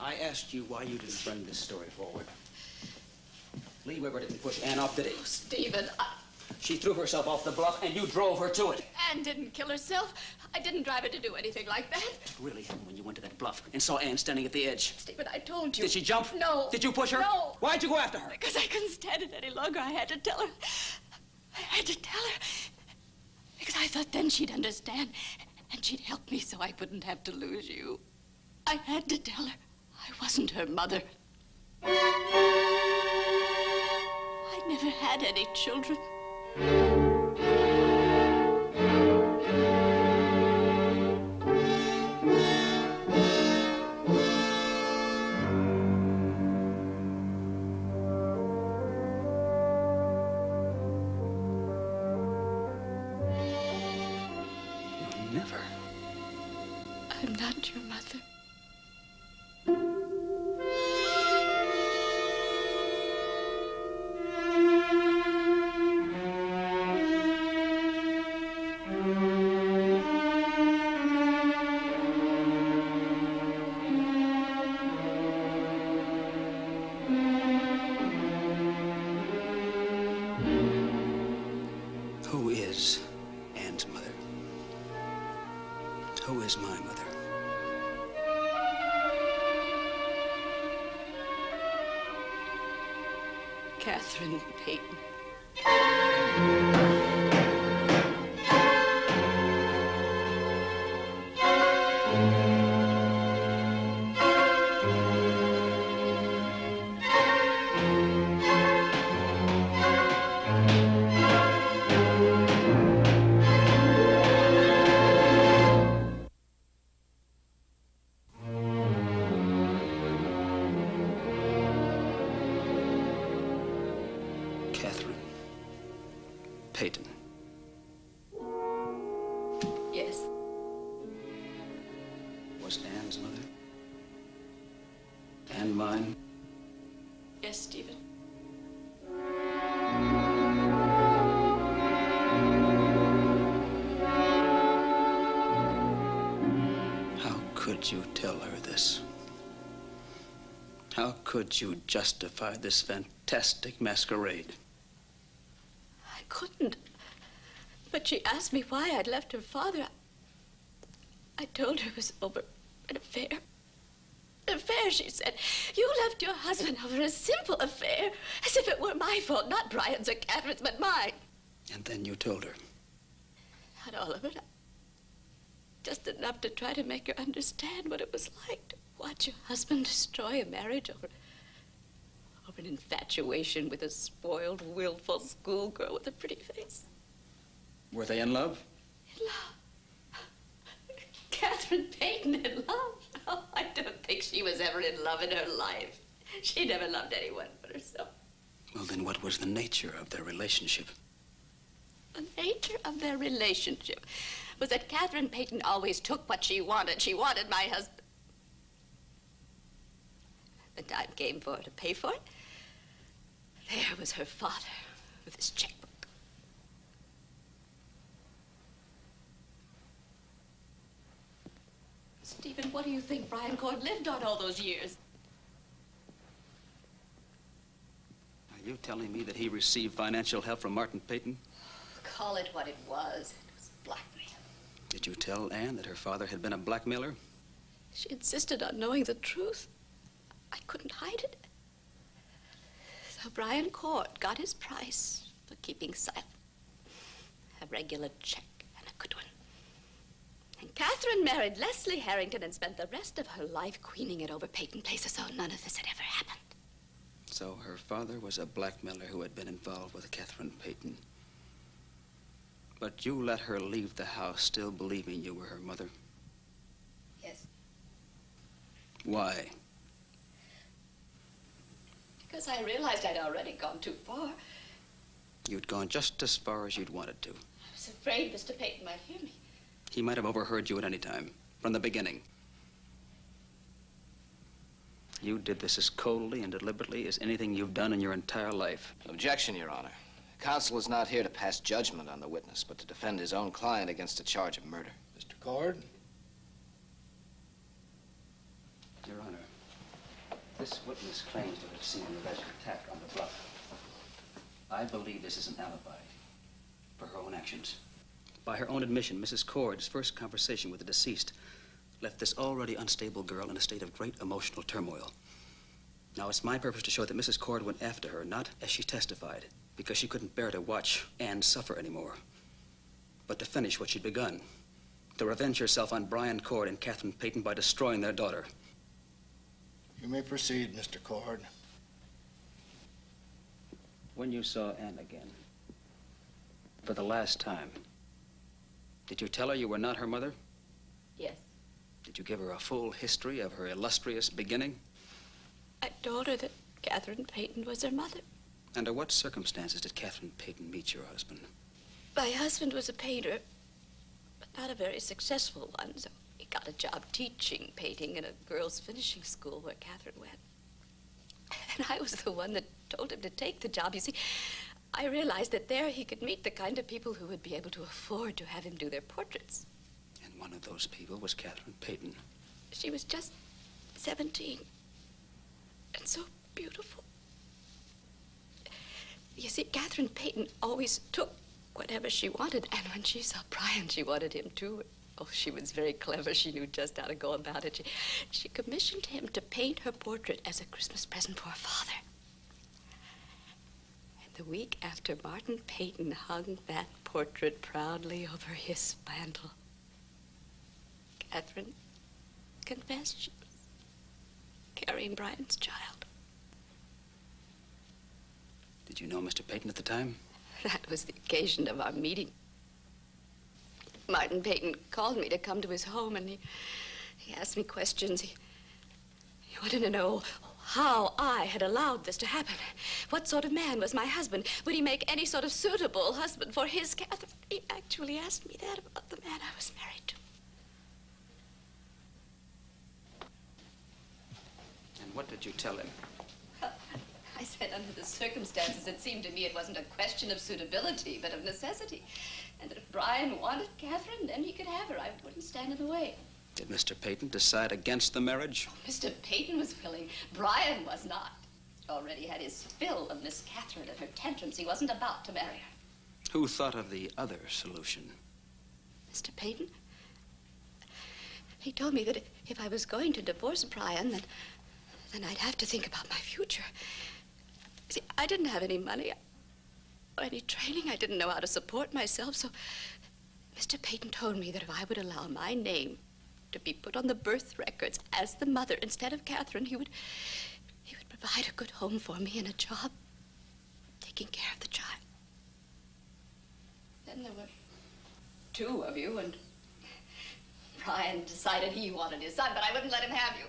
I asked you why you didn't bring this story forward. Lee Weber didn't push Ann off, did he? Oh, Stephen, She threw herself off the bluff, and you drove her to it. Ann didn't kill herself. I didn't drive her to do anything like that. It really happened when you went to that bluff and saw Ann standing at the edge. Stephen, I told you. Did she jump? No. Did you push her? No. Why'd you go after her? Because I couldn't stand it any longer. I had to tell her. I had to tell her. Because I thought then she'd understand, and she'd help me so I wouldn't have to lose you. I had to tell her I wasn't her mother. I never had any children. Never. I'm not your mother. Who is Ann's mother? Who is my mother? Catherine Peyton. Catherine Peyton. Yes. Was Ann's mother? And mine? Yes, Stephen. How could you tell her this? How could you justify this fantastic masquerade? I couldn't. But she asked me why I'd left her father. I told her it was over an affair. An affair, she said. You left your husband over a simple affair, as if it were my fault, not Brian's or Catherine's, but mine. And then you told her. Not all of it. Just enough to try to make her understand what it was like to watch your husband destroy a marriage over an infatuation with a spoiled, willful schoolgirl with a pretty face. Were they in love? In love? Catherine Peyton in love? Oh, I don't think she was ever in love in her life. She never loved anyone but herself. Well, then what was the nature of their relationship? The nature of their relationship was that Catherine Peyton always took what she wanted. She wanted my husband. The time came for her to pay for it. There was her father with his checkbook. Stephen, what do you think Brian Cord lived on all those years? Are you telling me that he received financial help from Martin Peyton? Call it what it was. It was blackmail. Did you tell Ann that her father had been a blackmailer? She insisted on knowing the truth. I couldn't hide it. So Brian Cord got his price for keeping silent. A regular check and a good one. And Catherine married Leslie Harrington and spent the rest of her life queening it over Peyton Place as though none of this had ever happened. So her father was a blackmailer who had been involved with Catherine Peyton. But you let her leave the house still believing you were her mother? Yes. Why? Because I realized I'd already gone too far. You'd gone just as far as you'd wanted to. I was afraid Mr. Peyton might hear me. He might have overheard you at any time, from the beginning. You did this as coldly and deliberately as anything you've done in your entire life. Objection, Your Honor. Counsel is not here to pass judgment on the witness, but to defend his own client against a charge of murder. Mr. Cord? Your Honor, This witness claims to have seen an alleged attack on the bluff. I believe this is an alibi for her own actions. By her own admission, Mrs. Cord's first conversation with the deceased left this already unstable girl in a state of great emotional turmoil. Now, it's my purpose to show that Mrs. Cord went after her, not as she testified, because she couldn't bear to watch Anne suffer anymore, but to finish what she'd begun, to revenge herself on Brian Cord and Catherine Peyton by destroying their daughter. You may proceed, Mr. Cord. When you saw Anne again, for the last time, did you tell her you were not her mother? Yes. Did you give her a full history of her illustrious beginning? I told her that Catherine Peyton was her mother. Under what circumstances did Catherine Peyton meet your husband? My husband was a painter, but not a very successful one, so he got a job teaching painting in a girls' finishing school where Catherine went. And I was the one that told him to take the job. You see, I realized that there he could meet the kind of people who would be able to afford to have him do their portraits. And one of those people was Catherine Peyton. She was just 17 and so beautiful. You see, Catherine Peyton always took whatever she wanted, and when she saw Brian, she wanted him too. Oh, she was very clever. She knew just how to go about it. She commissioned him to paint her portrait as a Christmas present for her father. And the week after Martin Peyton hung that portrait proudly over his mantel, Catherine confessed she was carrying Brian's child. Did you know Mr. Peyton at the time? That was the occasion of our meeting. Martin Peyton called me to come to his home, and he asked me questions. He wanted to know how I had allowed this to happen. What sort of man was my husband? Would he make any sort of suitable husband for his Catherine? He actually asked me that about the man I was married to. And what did you tell him? I said under the circumstances, it seemed to me it wasn't a question of suitability, but of necessity. And that if Brian wanted Catherine, then he could have her. I wouldn't stand in the way. Did Mr. Peyton decide against the marriage? Mr. Peyton was willing. Brian was not. He already had his fill of Miss Catherine and her tantrums. He wasn't about to marry her. Who thought of the other solution? Mr. Peyton? He told me that if I was going to divorce Brian, then I'd have to think about my future. See, I didn't have any money or any training. I didn't know how to support myself, so Mr. Peyton told me that if I would allow my name to be put on the birth records as the mother instead of Catherine, he would provide a good home for me and a job taking care of the child. Then there were two of you, and Brian decided he wanted his son, but I wouldn't let him have you.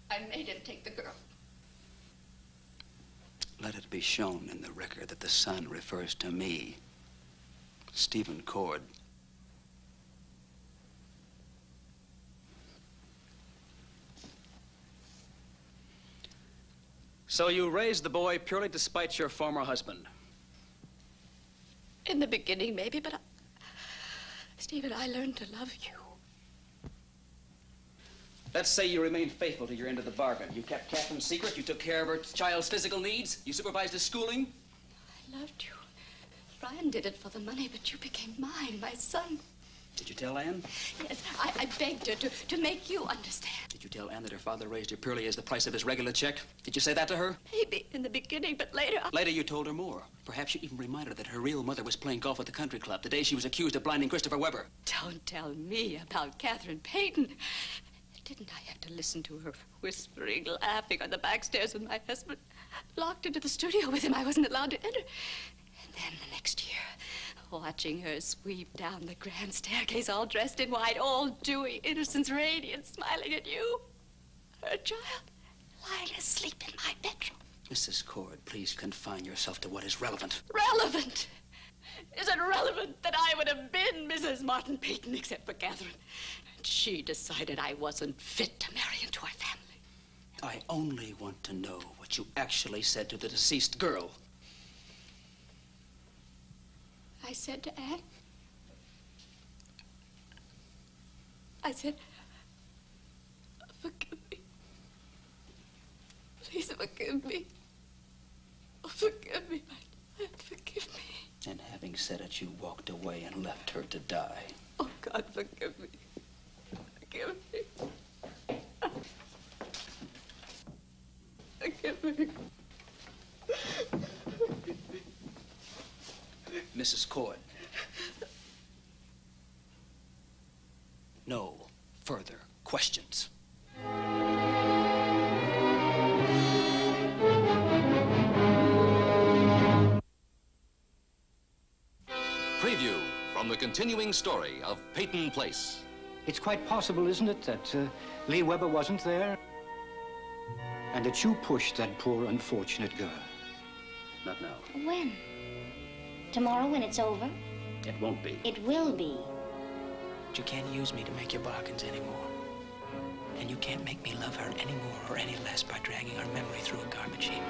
I made him take the girl. Let it be shown in the record that the son refers to me, Stephen Cord. So you raised the boy purely to spite your former husband? In the beginning, maybe, but Stephen, I learned to love you. Let's say you remained faithful to your end of the bargain. You kept Catherine secret, you took care of her child's physical needs, you supervised his schooling. I loved you. Brian did it for the money, but you became mine, my son. Did you tell Anne? Yes, I begged her to make you understand. Did you tell Anne that her father raised her purely as the price of his regular check? Did you say that to her? Maybe in the beginning, but later... Later you told her more. Perhaps you even reminded her that her real mother was playing golf at the country club the day she was accused of blinding Christopher Weber. Don't tell me about Catherine Peyton. Didn't I have to listen to her whispering, laughing on the back stairs with my husband locked into the studio with him? I wasn't allowed to enter. And then the next year, watching her sweep down the grand staircase all dressed in white, all dewy, innocence radiant, smiling at you. Her child lying asleep in my bedroom. Mrs. Cord, please confine yourself to what is relevant. Relevant? Is it relevant that I would have been Mrs. Martin Peyton except for Catherine? She decided I wasn't fit to marry into our family. I only want to know what you actually said to the deceased girl. I said to Anne, I said, forgive me. forgive me. Oh, forgive me, my dad, forgive me. And having said it, you walked away and left her to die. Oh, God, forgive me. Forgive me. Forgive me. Mrs. Cord. No further questions. Preview from the continuing story of Peyton Place. It's quite possible, isn't it, that Lee Weber wasn't there? And that you pushed that poor, unfortunate girl? Not now. When? Tomorrow when it's over? It won't be. It will be. But you can't use me to make your bargains anymore. And you can't make me love her any more or any less by dragging her memory through a garbage heap.